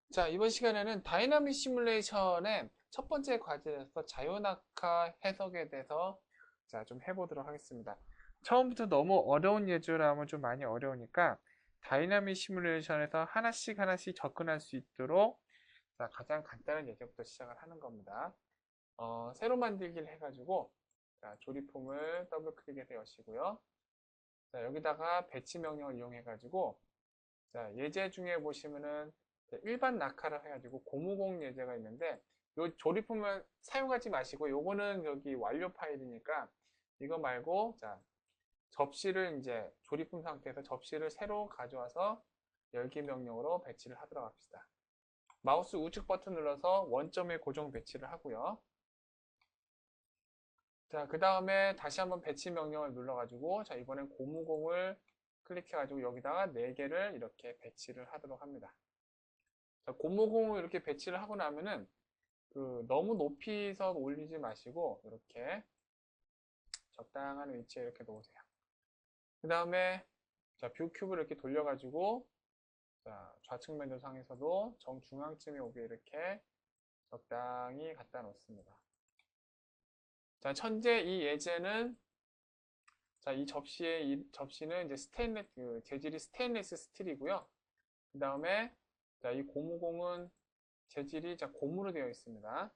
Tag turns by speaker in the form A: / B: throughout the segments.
A: 자, 이번 시간에는 다이나믹 시뮬레이션의 첫 번째 과제에서 자유낙하 해석에 대해서 좀 해보도록 하겠습니다. 처음부터 너무 어려운 예제라 하면 좀 많이 어려우니까 다이나믹 시뮬레이션에서 하나씩 하나씩 접근할 수 있도록 가장 간단한 예제부터 시작을 하는 겁니다. 새로 만들기를 해가지고 조립폼을 더블 클릭해서 여시고요. 여기다가 배치 명령을 이용해가지고 예제 중에 보시면은 일반 낙하를 해가지고 고무공 예제가 있는데 요 조립품을 사용하지 마시고 요거는 여기 완료 파일이니까 이거 말고 접시를 이제 조립품 상태에서 접시를 새로 가져와서 열기 명령으로 배치를 하도록 합시다. 마우스 우측 버튼 눌러서 원점에 고정 배치를 하고요. 그 다음에 다시 한번 배치 명령을 눌러가지고 이번엔 고무공을 클릭해가지고 여기다가 4개를 이렇게 배치를 하도록 합니다. 고무공을 이렇게 배치를 하고 나면은 너무 높이서 올리지 마시고 이렇게 적당한 위치에 이렇게 놓으세요. 그 다음에 뷰 큐브를 이렇게 돌려가지고 좌측 면도 상에서도 정중앙쯤에 오게 이렇게 적당히 갖다 놓습니다. 현재 이 예제는 이 접시는 이제 재질이 스테인리스 스틸이고요. 그 다음에 이 고무공은 재질이 고무로 되어 있습니다.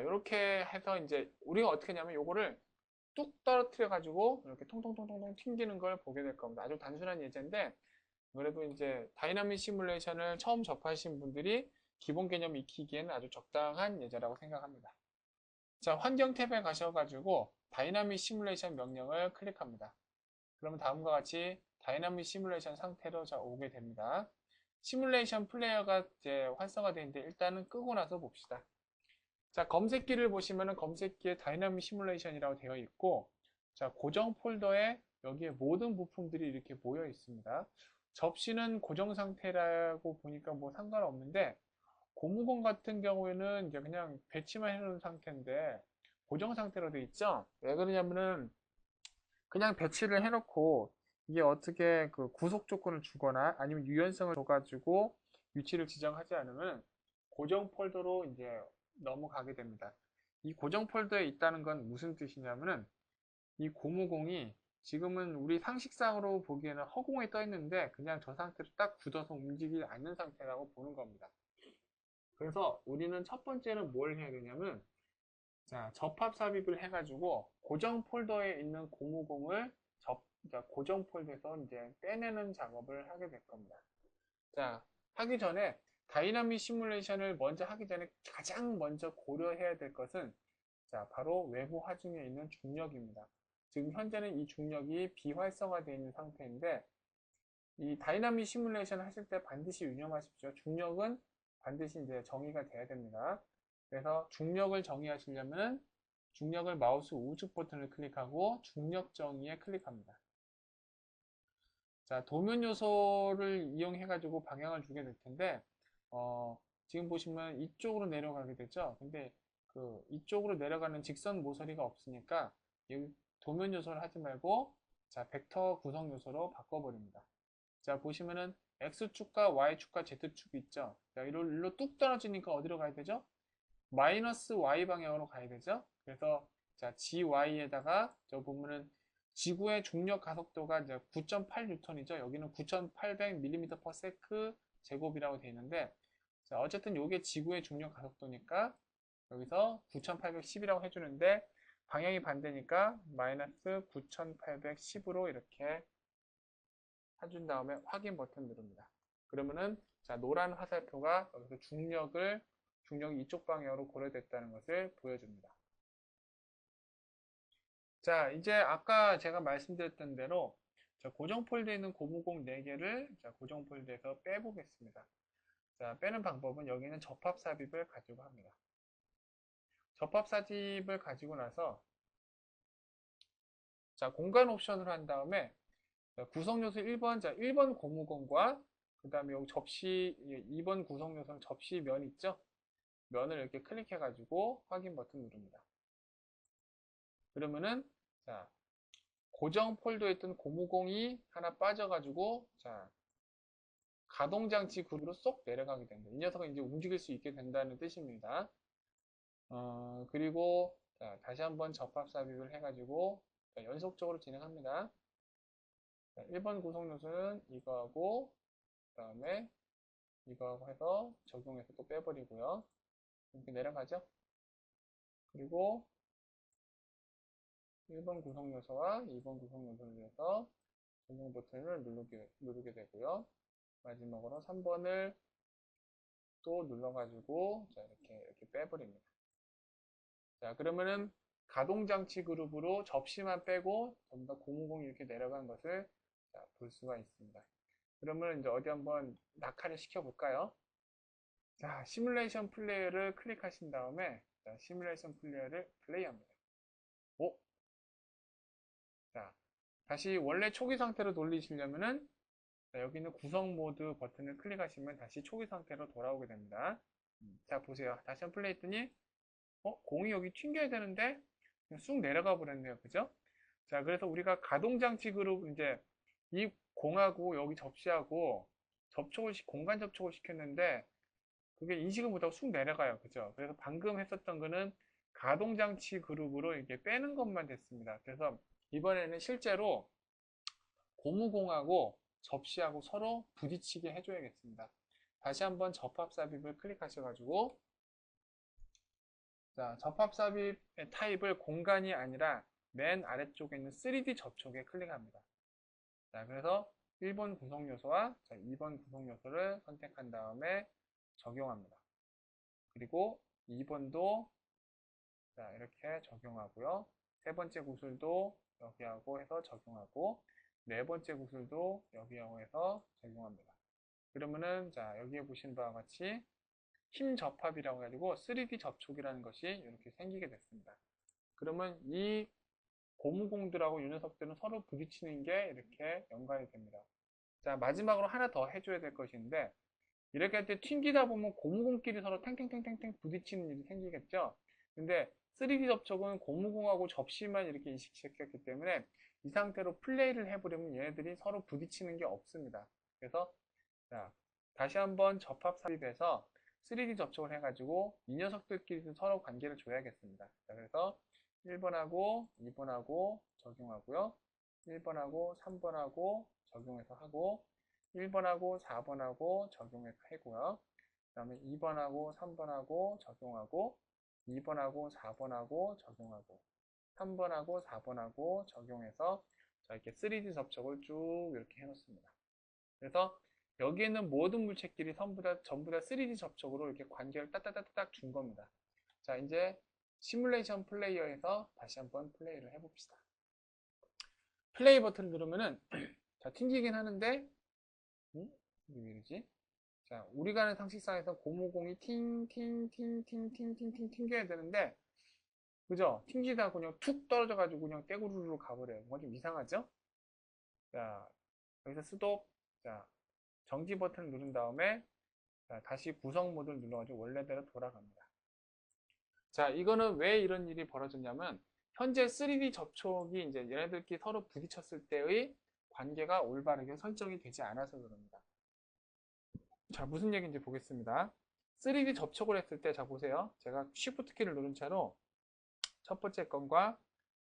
A: 이렇게 해서 이제 우리가 어떻게 하냐면 요거를 뚝 떨어뜨려 가지고 이렇게 통통통통통 튕기는 걸 보게 될 겁니다. 아주 단순한 예제인데 그래도 이제 다이나믹 시뮬레이션을 처음 접하신 분들이 기본 개념 익히기에는 아주 적당한 예제라고 생각합니다. 환경 탭에 가셔가지고 다이나믹 시뮬레이션 명령을 클릭합니다. 그러면 다음과 같이 다이나믹 시뮬레이션 상태로 오게 됩니다. 시뮬레이션 플레이어가 이제 활성화되어 있는데 일단은 끄고 나서 봅시다. 검색기를 보시면은 검색기에 다이나믹 시뮬레이션이라고 되어 있고, 고정 폴더에 여기에 모든 부품들이 이렇게 모여 있습니다. 접시는 고정 상태라고 보니까 뭐 상관없는데, 고무공 같은 경우에는 이제 그냥 배치만 해놓은 상태인데, 고정 상태로 되어 있죠? 왜 그러냐면은, 그냥 배치를 해놓고, 이게 어떻게 구속 조건을 주거나 아니면 유연성을 줘가지고 위치를 지정하지 않으면 고정 폴더로 이제 넘어가게 됩니다. 이 고정 폴더에 있다는 건 무슨 뜻이냐면은 이 고무공이 지금은 우리 상식상으로 보기에는 허공에 떠 있는데 그냥 저 상태로 딱 굳어서 움직이지 않는 상태라고 보는 겁니다. 그래서 우리는 첫 번째는 뭘 해야 되냐면 접합 삽입을 해가지고 고정 폴더에 있는 고무공을 고정 폴더에서 이제 빼내는 작업을 하게 될 겁니다. 하기 전에 다이나믹 시뮬레이션을 먼저 하기 전에 가장 먼저 고려해야 될 것은 바로 외부 하중에 있는 중력입니다. 지금 현재는 이 중력이 비활성화되어 있는 상태인데 이 다이나믹 시뮬레이션 하실 때 반드시 유념하십시오. 중력은 반드시 이제 정의가 돼야 됩니다. 그래서 중력을 정의하시려면 중력을 마우스 우측 버튼을 클릭하고 중력 정의에 클릭합니다. 도면 요소를 이용해 가지고 방향을 주게 될 텐데 지금 보시면 이쪽으로 내려가게 되죠. 근데 이쪽으로 내려가는 직선 모서리가 없으니까 이 도면 요소를 하지 말고 벡터 구성 요소로 바꿔버립니다. 보시면은 X축과 Y축과 Z축이 있죠. 일로 뚝 떨어지니까 어디로 가야 되죠? 마이너스 Y 방향으로 가야 되죠. 그래서 GY에다가 저 보면은 지구의 중력 가속도가 이제 9.8N이죠. 여기는 9,800mm/s 제곱이라고 되어 있는데 어쨌든 이게 지구의 중력 가속도니까 여기서 9,810이라고 해주는데 방향이 반대니까 마이너스 9,810으로 이렇게 해준 다음에 확인 버튼 누릅니다. 그러면은 노란 화살표가 여기서 중력이 이쪽 방향으로 고려됐다는 것을 보여줍니다. 이제 아까 제가 말씀드렸던 대로 고정 폴더에 있는 고무공 4개를 고정 폴더에서 빼보겠습니다. 빼는 방법은 여기는 접합 삽입을 가지고 합니다. 접합 삽입을 가지고 나서 공간 옵션을 한 다음에 구성 요소 1번, 1번 고무공과 그 다음에 여기 접시 2번 구성 요소는 접시 면 있죠? 면을 이렇게 클릭해 가지고 확인 버튼 누릅니다. 그러면은 고정 폴더에 있던 고무공이 하나 빠져가지고 가동장치 그룹으로 쏙 내려가게 됩니다. 이 녀석은 이제 움직일 수 있게 된다는 뜻입니다. 그리고 자, 다시 한번 접합 삽입을 해가지고 자, 연속적으로 진행합니다. 자, 1번 구성 요소는 이거하고 그 다음에 이거하고 해서 적용해서 또 빼버리고요. 이렇게 내려가죠. 그리고 1번 구성 요소와 2번 구성 요소를 위해서 적용 버튼을 누르게 되고요. 마지막으로 3번을 또 눌러가지고 자, 이렇게 빼버립니다. 자, 그러면은 가동장치 그룹으로 접시만 빼고 전부 다 고무공이 이렇게 내려간 것을 자, 볼 수가 있습니다. 그러면 이제 어디 한번 낙하를 시켜볼까요? 자, 시뮬레이션 플레이어를 클릭하신 다음에 자, 시뮬레이션 플레이어를 플레이합니다. 오? 자, 다시 원래 초기 상태로 돌리시려면은 자, 여기 있는 구성 모드 버튼을 클릭하시면 다시 초기 상태로 돌아오게 됩니다. 자, 보세요. 다시 한번 플레이 했더니 공이 여기 튕겨야 되는데 그냥 쑥 내려가 버렸네요. 그죠? 자, 그래서 우리가 가동장치 그룹 이제 이 공하고 여기 접시하고 공간 접촉을 시켰는데 그게 인식을 못하고 쑥 내려가요. 그죠? 그래서 방금 했었던 거는 가동장치 그룹으로 이렇게 빼는 것만 됐습니다. 그래서 이번에는 실제로 고무공하고 접시하고 서로 부딪히게 해줘야겠습니다. 다시 한번 접합 삽입을 클릭하셔가지고 자, 접합 삽입의 타입을 공간이 아니라 맨 아래쪽에 있는 3D 접촉에 클릭합니다. 자, 그래서 1번 구성 요소와 2번 구성 요소를 선택한 다음에 적용합니다. 그리고 2번도 자, 이렇게 적용하고요. 세 번째 구슬도 여기하고 해서 적용하고 네 번째 구슬도 여기하고 해서 적용합니다. 그러면은 자, 여기에 보신 바와 같이 힘 접합이라고 해가지고 3D 접촉이라는 것이 이렇게 생기게 됐습니다. 그러면 이 고무공들하고 이 녀석들은 서로 부딪히는 게 이렇게 연관이 됩니다. 자, 마지막으로 하나 더 해줘야 될 것인데 이렇게 할 때 튕기다 보면 고무공끼리 서로 탱탱탱탱탱 부딪히는 일이 생기겠죠. 근데 3D 접촉은 고무공하고 접시만 이렇게 인식시켰기 때문에 이 상태로 플레이를 해보려면 얘네들이 서로 부딪히는 게 없습니다. 그래서 자, 다시 한번 접합 삽입해서 3D 접촉을 해가지고 이 녀석들끼리 서로 관계를 줘야겠습니다. 자, 그래서 1번하고 2번하고 적용하고요. 1번하고 3번하고 적용해서 하고 1번하고 4번하고 적용해서 하고요. 그 다음에 2번하고 3번하고 적용하고 2번하고 4번하고 적용하고 3번하고 4번하고 적용해서 자, 이렇게 3D 접촉을 쭉 이렇게 해놓습니다. 그래서 여기에 있는 모든 물체끼리 전부 다 3D 접촉으로 이렇게 관계를 따따따딱 준 겁니다. 자, 이제 시뮬레이션 플레이어에서 다시 한번 플레이를 해봅시다. 플레이 버튼을 누르면은 자, 튕기긴 하는데 이게 왜 이러지? 자, 우리가 하는 상식상에서 고무공이 팅팅팅팅팅팅팅팅 튕겨야 되는데 그죠? 튕기다 그냥 툭 떨어져가지고 그냥 떼구르르 가버려요. 뭔가 좀 이상하죠? 자, 여기서 스톱. 자, 정지 버튼을 누른 다음에 자, 다시 구성 모드를 눌러가지고 원래대로 돌아갑니다. 자, 이거는 왜 이런 일이 벌어졌냐면 현재 3D 접촉이 이제 얘네들끼리 서로 부딪혔을 때의 관계가 올바르게 설정이 되지 않아서 그럽니다. 자, 무슨 얘기인지 보겠습니다. 3D 접촉을 했을 때, 자, 보세요. 제가 Shift 키를 누른 채로 첫 번째 건과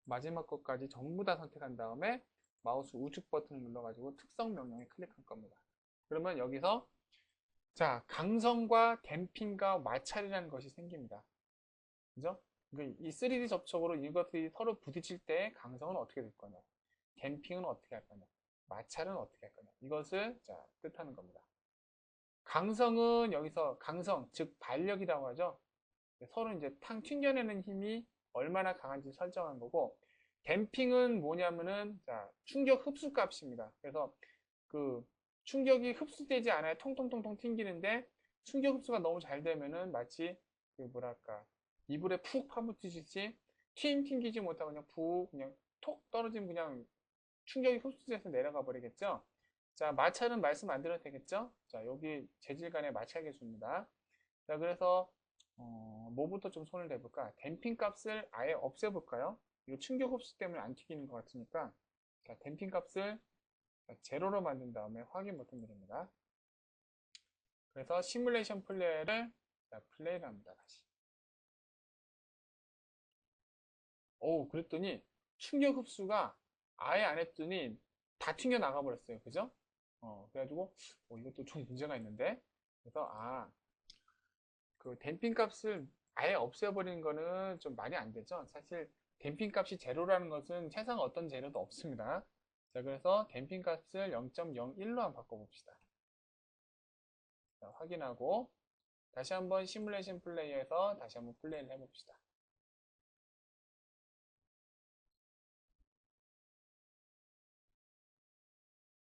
A: 마지막 것까지 전부 다 선택한 다음에 마우스 우측 버튼을 눌러가지고 특성 명령에 클릭할 겁니다. 그러면 여기서 자, 강성과 댐핑과 마찰이라는 것이 생깁니다. 그죠? 이 3D 접촉으로 이것들이 서로 부딪힐 때 강성은 어떻게 될 거냐? 댐핑은 어떻게 할 거냐? 마찰은 어떻게 할 거냐? 이것을 자, 뜻하는 겁니다. 강성은 여기서 강성, 즉 발력이라고 하죠. 서로 이제 탕 튕겨내는 힘이 얼마나 강한지 설정한 거고, 댐핑은 뭐냐면은 자, 충격 흡수 값입니다. 그래서 그 충격이 흡수되지 않아야 통통통통 튕기는데 충격 흡수가 너무 잘 되면은 마치 그 뭐랄까 이불에 푹 파묻히듯이 튕기지 못하고 그냥 그냥 톡 떨어지면 그냥 충격이 흡수돼서 내려가 버리겠죠. 자, 마찰은 말씀 안 드려도 되겠죠? 자, 여기 재질 간의 마찰 계수입니다. 자, 그래서 뭐부터 좀 손을 대볼까? 댐핑 값을 아예 없애볼까요? 이거 충격 흡수 때문에 안 튀기는 것 같으니까 자, 댐핑 값을 제로로 만든 다음에 확인 버튼 누릅니다. 그래서 시뮬레이션 플레이를 플레이를 합니다. 다시. 그랬더니 충격 흡수가 아예 안 했더니 다 튕겨 나가 버렸어요. 그죠? 그래가지고 이것도 좀 문제가 있는데. 그래서 그 댐핑 값을 아예 없애버리는 거는 좀 말이 안 되죠. 사실 댐핑 값이 제로라는 것은 세상 어떤 재료도 없습니다. 자, 그래서 댐핑 값을 0.01로 한번 바꿔봅시다. 자, 확인하고 다시 한번 시뮬레이션 플레이에서 다시 한번 플레이를 해봅시다.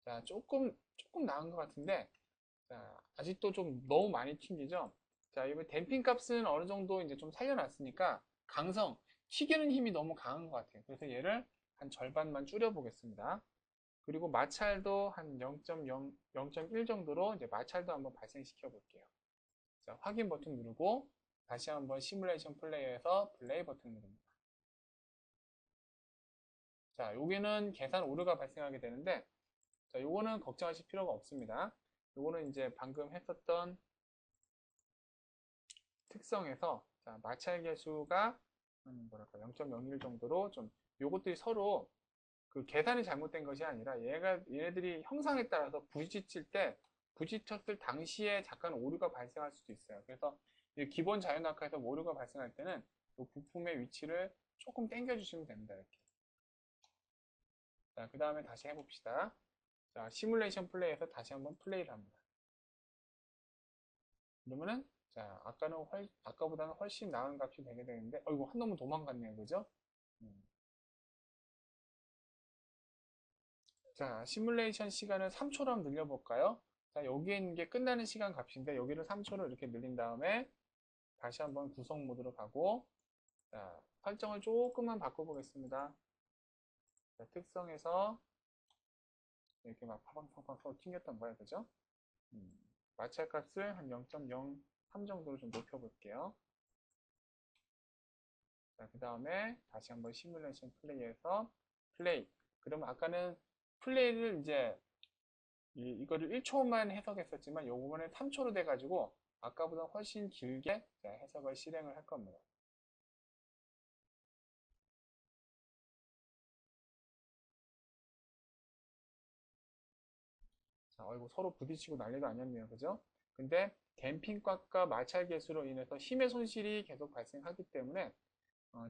A: 자, 조금 나은 것 같은데, 자, 아직도 좀 너무 많이 튕기죠? 자, 이번 댐핑 값은 어느 정도 이제 좀 살려놨으니까, 튀기는 힘이 너무 강한 것 같아요. 그래서 얘를 한 절반만 줄여보겠습니다. 그리고 마찰도 한 0.0, 0.1 정도로 이제 마찰도 한번 발생시켜 볼게요. 자, 확인 버튼 누르고, 다시 한번 시뮬레이션 플레이어에서 플레이 버튼 누릅니다. 자, 여기는 계산 오류가 발생하게 되는데, 자, 요거는 걱정하실 필요가 없습니다. 요거는 이제 방금 했었던 특성에서 자, 마찰 계수가 0.01 정도로 좀 요것들이 서로 그 계산이 잘못된 것이 아니라 얘네들이 형상에 따라서 부딪혔을 당시에 잠깐 오류가 발생할 수도 있어요. 그래서 기본 자연낙하에서 오류가 발생할 때는 이 부품의 위치를 조금 당겨 주시면 됩니다. 이렇게. 자, 그 다음에 다시 해봅시다. 자, 시뮬레이션 플레이에서 다시 한번 플레이를 합니다. 그러면은 자, 아까보다는 훨씬 나은 값이 되게 되는데, 이거 한 놈은 도망갔네요. 그죠? 음. 자, 시뮬레이션 시간을 3초로 한번 늘려볼까요? 자, 여기에 있는 게 끝나는 시간 값인데, 여기를 3초로 이렇게 늘린 다음에, 다시 한번 구성 모드로 가고, 자, 설정을 조금만 바꿔보겠습니다. 자, 특성에서, 이렇게 막 파방파방 서로 튕겼던 거예요. 그죠? 마찰 값을 한 0.03 정도로 좀 높여볼게요. 자, 그 다음에 다시 한번 시뮬레이션 플레이에서 플레이. 그러면 아까는 플레이를 이제 이거를 1초만 해석했었지만 요번에 3초로 돼가지고 아까보다 훨씬 길게 해석을 실행을 할 겁니다. 자, 이거 서로 부딪히고 난리도 아니었네요. 그죠? 근데 댐핑값과 마찰 계수로 인해서 힘의 손실이 계속 발생하기 때문에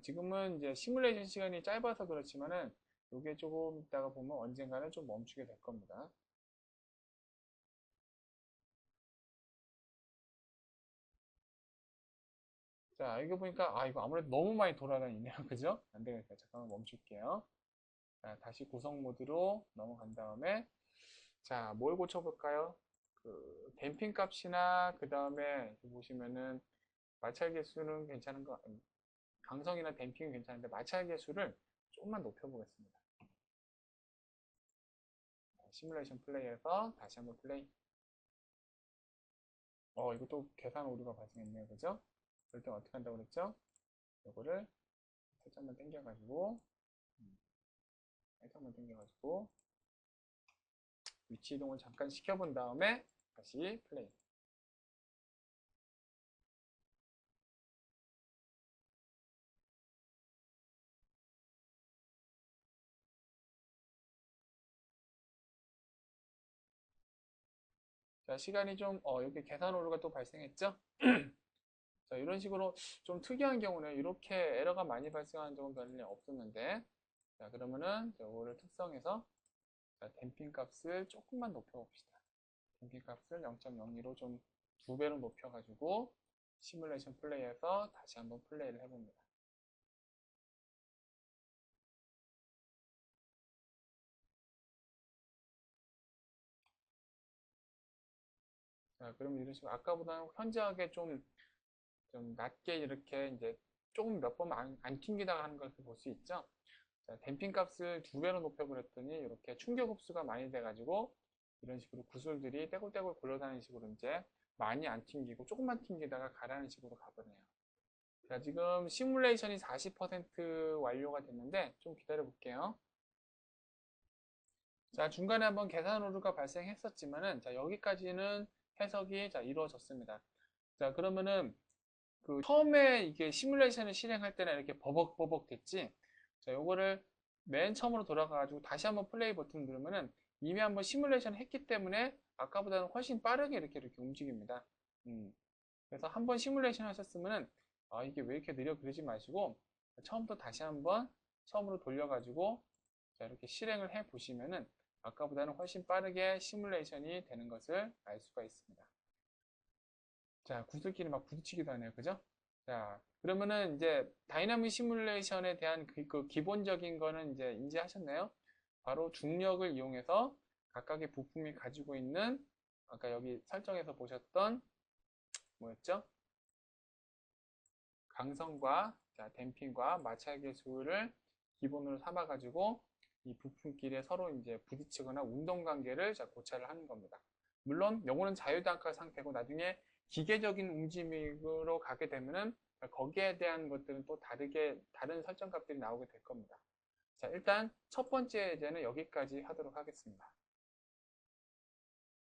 A: 지금은 이제 시뮬레이션 시간이 짧아서 그렇지만은 이게 조금 있다가 보면 언젠가는 좀 멈추게 될 겁니다. 자, 이거 보니까 이거 아무래도 너무 많이 돌아다니네요. 그죠? 안 되겠다. 잠깐만 멈출게요. 자, 다시 구성 모드로 넘어간 다음에 자, 뭘 고쳐볼까요? 그 댐핑 값이나 그 다음에 보시면은 마찰 계수는 괜찮은 거, 강성이나 댐핑은 괜찮은데 마찰 계수를 조금만 높여보겠습니다. 시뮬레이션 플레이에서 다시 한번 플레이. 이것도 계산 오류가 발생했네요. 그죠? 그럴 때 어떻게 한다고 그랬죠? 이거를 살짝만 당겨가지고, 살짝만 당겨가지고, 위치 이동을 잠깐 시켜본 다음에 다시 플레이. 자, 시간이 좀, 여기 계산 오류가 또 발생했죠? 자, 이런 식으로 좀 특이한 경우는 이렇게 에러가 많이 발생하는 적은 별로 없었는데, 자, 그러면은 이거를 특성에서 자, 댐핑 값을 조금만 높여봅시다. 댐핑 값을 0.02로 좀 2배로 높여가지고 시뮬레이션 플레이에서 다시 한번 플레이를 해봅니다. 자, 그러면 이런 식으로 아까보다는 현저하게 좀 낮게 이렇게 이제 조금 몇 번 안 튕기다가 하는 것을 볼 수 있죠. 자, 댐핑 값을 2배로 높여버렸더니 이렇게 충격 흡수가 많이 돼가지고 이런 식으로 구슬들이 떼굴떼굴 굴러다니는 식으로 이제 많이 안 튕기고 조금만 튕기다가 가라는 식으로 가버네요. 자, 지금 시뮬레이션이 40% 완료가 됐는데 좀 기다려 볼게요. 자, 중간에 한번 계산 오류가 발생했었지만은 자, 여기까지는 해석이 자, 이루어졌습니다. 자, 그러면은 그 처음에 이게 시뮬레이션을 실행할 때는 이렇게 버벅버벅 됐지. 자, 요거를 맨 처음으로 돌아가가지고 다시 한번 플레이 버튼 누르면은 이미 한번 시뮬레이션 했기 때문에 아까보다는 훨씬 빠르게 이렇게 움직입니다. 그래서 한번 시뮬레이션 하셨으면은 아, 이게 왜 이렇게 느려 그러지 마시고 처음부터 다시 한번 처음으로 돌려가지고 자, 이렇게 실행을 해 보시면은 아까보다는 훨씬 빠르게 시뮬레이션이 되는 것을 알 수가 있습니다. 자, 구슬끼리 막 부딪히기도 하네요. 그죠? 자, 그러면은 이제 다이나믹 시뮬레이션에 대한 그 기본적인 거는 이제 인지하셨나요? 바로 중력을 이용해서 각각의 부품이 가지고 있는 아까 여기 설정에서 보셨던 뭐였죠? 강성과 자, 댐핑과 마찰계 수를 기본으로 삼아 가지고 이 부품끼리 서로 이제 부딪히거나 운동 관계를 고찰을 하는 겁니다. 물론 요거는 자유단가 상태고 나중에 기계적인 움직임으로 가게 되면은 거기에 대한 것들은 또 다른 설정 값들이 나오게 될 겁니다. 자, 일단 첫 번째 예제는 여기까지 하도록 하겠습니다.